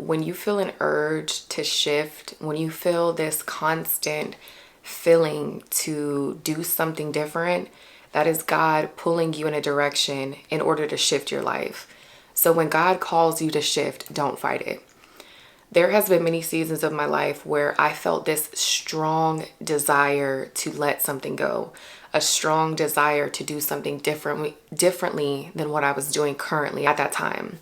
when you feel an urge to shift, when you feel this constant feeling to do something different, that is God pulling you in a direction in order to shift your life. So when God calls you to shift, don't fight it. There has been many seasons of my life where I felt this strong desire to let something go, a strong desire to do something differently than what I was doing currently at that time.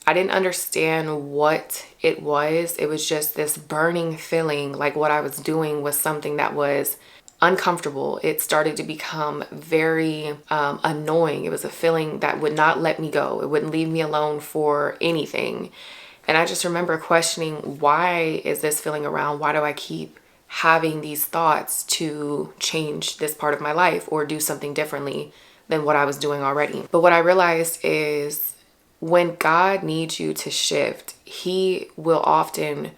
I didn't understand what it was. It was just this burning feeling like what I was doing was something that was uncomfortable. It started to become very annoying. It was a feeling that would not let me go. It wouldn't leave me alone for anything. And I just remember questioning, why is this feeling around? Why do I keep having these thoughts to change this part of my life or do something differently than what I was doing already? But what I realized is, when God needs you to shift, He will often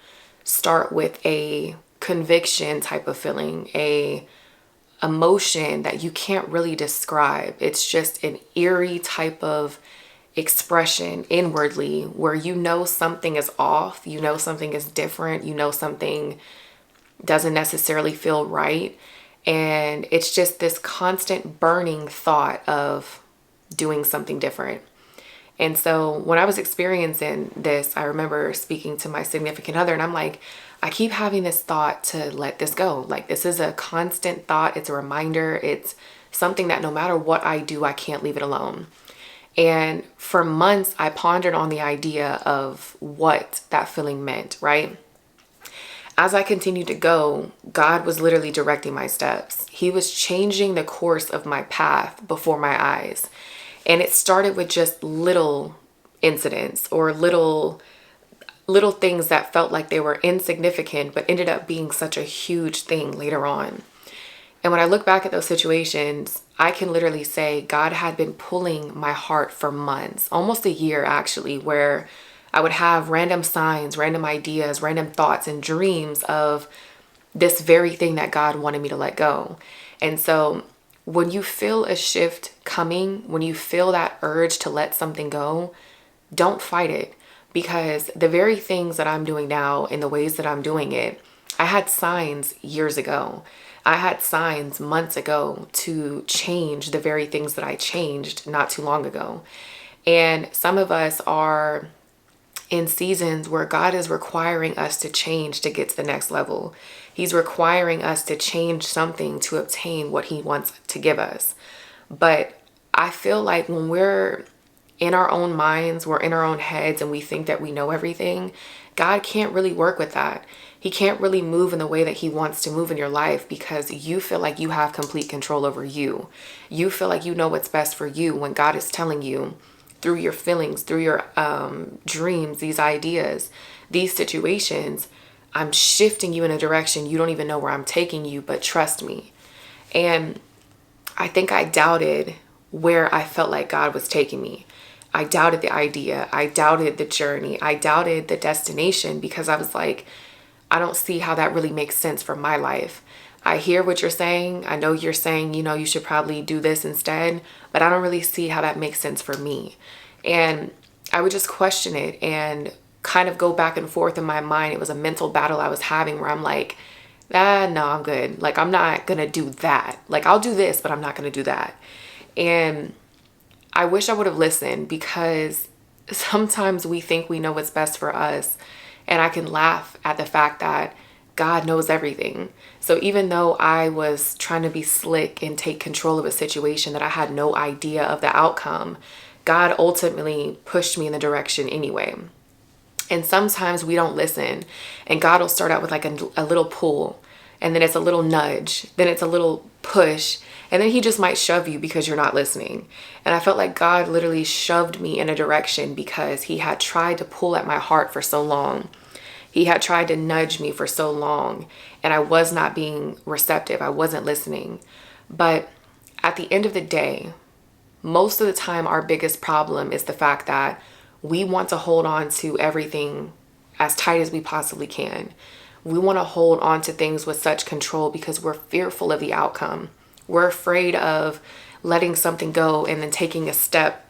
start with a conviction type of feeling, a emotion that you can't really describe. It's just an eerie type of expression inwardly where you know something is off, you know something is different, you know something doesn't necessarily feel right. And it's just this constant burning thought of doing something different. And so when I was experiencing this, I remember speaking to my significant other and I'm like, I keep having this thought to let this go. Like, this is a constant thought. It's a reminder. It's something that no matter what I do, I can't leave it alone. And for months, I pondered on the idea of what that feeling meant, right? As I continued to go, God was literally directing my steps. He was changing the course of my path before my eyes. And it started with just little incidents or little things that felt like they were insignificant, but ended up being such a huge thing later on. And when I look back at those situations, I can literally say God had been pulling my heart for months, almost a year actually, where I would have random signs, random ideas, random thoughts and dreams of this very thing that God wanted me to let go. And so when you feel a shift coming, when you feel that urge to let something go, don't fight it. Because the very things that I'm doing now in the ways that I'm doing it, I had signs years ago. I had signs months ago to change the very things that I changed not too long ago. And some of us are in seasons where God is requiring us to change to get to the next level. He's requiring us to change something to obtain what He wants to give us. But I feel like when we're in our own minds, we're in our own heads, and we think that we know everything, God can't really work with that. He can't really move in the way that He wants to move in your life because you feel like you have complete control over you. You feel like you know what's best for you when God is telling you through your feelings, through your dreams, these ideas, these situations, I'm shifting you in a direction you don't even know where I'm taking you, but trust me. And I think I doubted where I felt like God was taking me. I doubted the idea. I doubted the journey. I doubted the destination because I was like, I don't see how that really makes sense for my life. I hear what you're saying. I know you're saying, you should probably do this instead, but I don't really see how that makes sense for me. And I would just question it and kind of go back and forth in my mind. It was a mental battle I was having where I'm like, no, I'm good. Like, I'm not going to do that. Like, I'll do this, but I'm not going to do that. And I wish I would have listened because sometimes we think we know what's best for us. And I can laugh at the fact that God knows everything. So even though I was trying to be slick and take control of a situation that I had no idea of the outcome, God ultimately pushed me in the direction anyway. And sometimes we don't listen, and God will start out with like a little pull, and then it's a little nudge, then it's a little push, and then He just might shove you because you're not listening. And I felt like God literally shoved me in a direction because He had tried to pull at my heart for so long. He had tried to nudge me for so long, and I was not being receptive. I wasn't listening. But at the end of the day, most of the time, our biggest problem is the fact that we want to hold on to everything as tight as we possibly can. We want to hold on to things with such control because we're fearful of the outcome. We're afraid of letting something go and then taking a step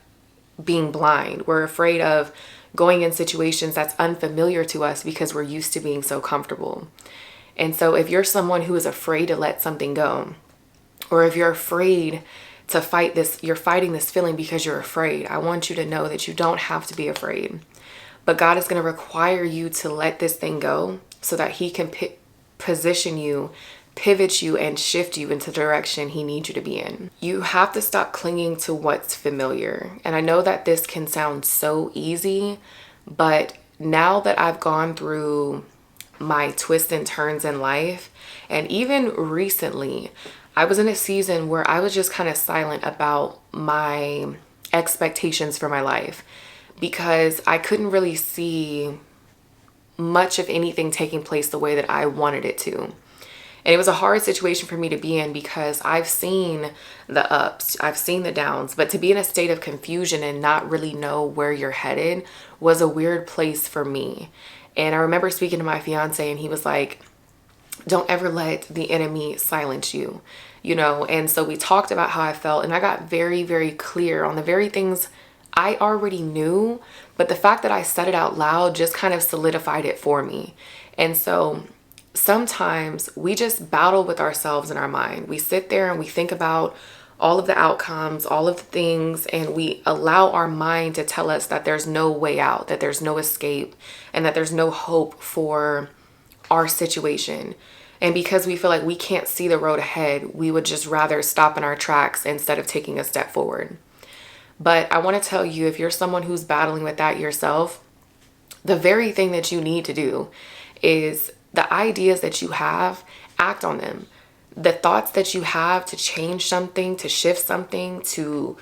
being blind. We're afraid of going in situations that's unfamiliar to us because we're used to being so comfortable. And so if you're someone who is afraid to let something go, or if you're afraid to fight this, you're fighting this feeling because you're afraid, I want you to know that you don't have to be afraid. But God is going to require you to let this thing go so that he can position you, pivot you, and shift you into the direction he needs you to be in. You have to stop clinging to what's familiar. And I know that this can sound so easy, but now that I've gone through my twists and turns in life, and even recently, I was in a season where I was just kind of silent about my expectations for my life because I couldn't really see much of anything taking place the way that I wanted it to. And it was a hard situation for me to be in because I've seen the ups, I've seen the downs, but to be in a state of confusion and not really know where you're headed was a weird place for me. And I remember speaking to my fiance and he was like, don't ever let the enemy silence you, And so we talked about how I felt, and I got very, very clear on the very things I already knew, but the fact that I said it out loud just kind of solidified it for me. And so sometimes we just battle with ourselves in our mind. We sit there and we think about all of the outcomes, all of the things, and we allow our mind to tell us that there's no way out, that there's no escape, and that there's no hope for our situation. And because we feel like we can't see the road ahead, we would just rather stop in our tracks instead of taking a step forward. But I want to tell you, if you're someone who's battling with that yourself, the very thing that you need to do is the ideas that you have, act on them. The thoughts that you have to change something, to shift something, to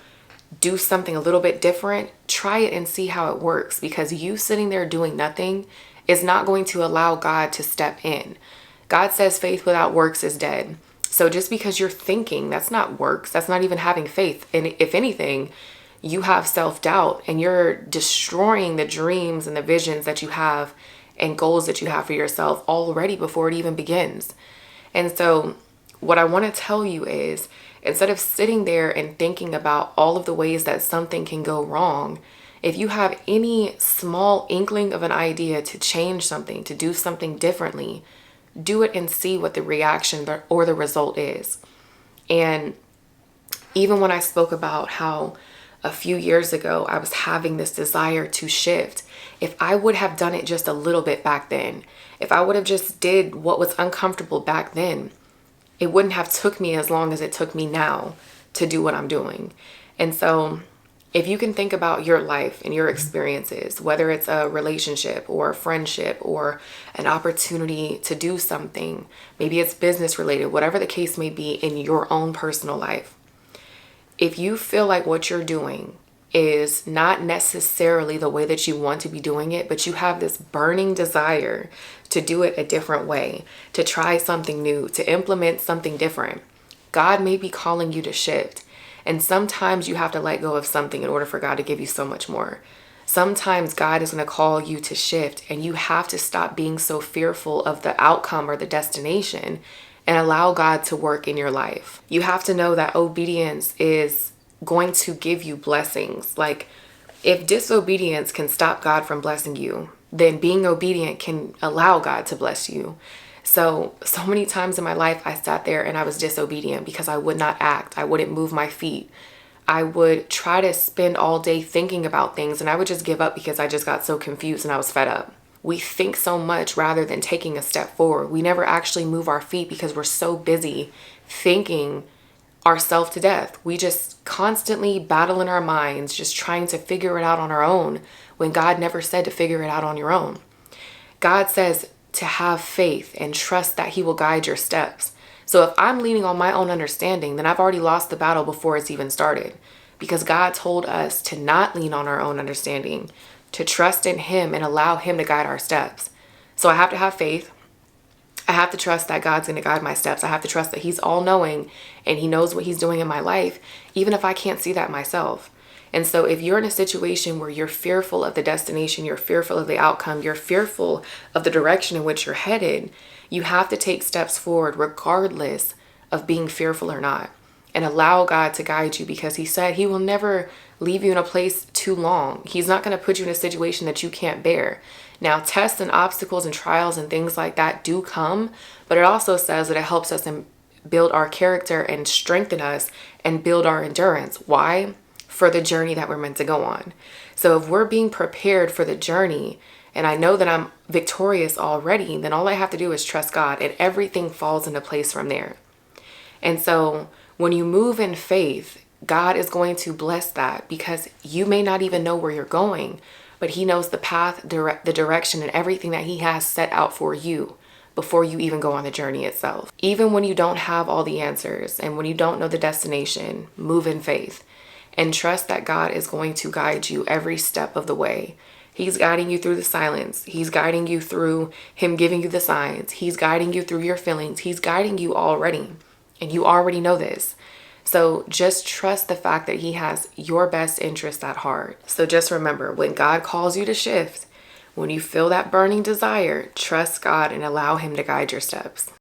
do something a little bit different, try it and see how it works, because you sitting there doing nothing is not going to allow God to step in. God says faith without works is dead. So just because you're thinking, that's not works. That's not even having faith. And if anything, you have self-doubt and you're destroying the dreams and the visions that you have and goals that you have for yourself already before it even begins. And so what I want to tell you is, instead of sitting there and thinking about all of the ways that something can go wrong, if you have any small inkling of an idea to change something, to do something differently, do it and see what the reaction or the result is. And even when I spoke about how a few years ago I was having this desire to shift, if I would have done it just a little bit back then, if I would have just did what was uncomfortable back then, it wouldn't have took me as long as it took me now to do what I'm doing. And so if you can think about your life and your experiences, whether it's a relationship or a friendship or an opportunity to do something, maybe it's business related, whatever the case may be in your own personal life. If you feel like what you're doing is not necessarily the way that you want to be doing it, but you have this burning desire to do it a different way, to try something new, to implement something different, God may be calling you to shift. And sometimes you have to let go of something in order for God to give you so much more. Sometimes God is going to call you to shift, and you have to stop being so fearful of the outcome or the destination and allow God to work in your life. You have to know that obedience is going to give you blessings. Like, if disobedience can stop God from blessing you, then being obedient can allow God to bless you. So many times in my life, I sat there and I was disobedient because I would not act. I wouldn't move my feet. I would try to spend all day thinking about things, and I would just give up because I just got so confused and I was fed up. We think so much rather than taking a step forward. We never actually move our feet because we're so busy thinking ourselves to death. We just constantly battle in our minds, just trying to figure it out on our own, when God never said to figure it out on your own. God says to have faith and trust that he will guide your steps. So if I'm leaning on my own understanding, then I've already lost the battle before it's even started, because God told us to not lean on our own understanding, to trust in him and allow him to guide our steps. So I have to have faith. I have to trust that God's going to guide my steps. I have to trust that he's all knowing and he knows what he's doing in my life, even if I can't see that myself. And so if you're in a situation where you're fearful of the destination, you're fearful of the outcome, you're fearful of the direction in which you're headed, you have to take steps forward regardless of being fearful or not. and allow God to guide you, because he said he will never leave you in a place too long. He's not going to put you in a situation that you can't bear. Now, tests and obstacles and trials and things like that do come, but it also says that it helps us and build our character and strengthen us and build our endurance. Why? For the journey that we're meant to go on. So if we're being prepared for the journey, and I know that I'm victorious already, then all I have to do is trust God, and everything falls into place from there. And so when you move in faith, God is going to bless that, because you may not even know where you're going, but he knows the path, the direction, and everything that he has set out for you before you even go on the journey itself. Even when you don't have all the answers and when you don't know the destination, move in faith and trust that God is going to guide you every step of the way. He's guiding you through the silence. He's guiding you through him giving you the signs. He's guiding you through your feelings. He's guiding you already, and you already know this. So just trust the fact that he has your best interest at heart. So just remember, when God calls you to shift, when you feel that burning desire, trust God and allow him to guide your steps.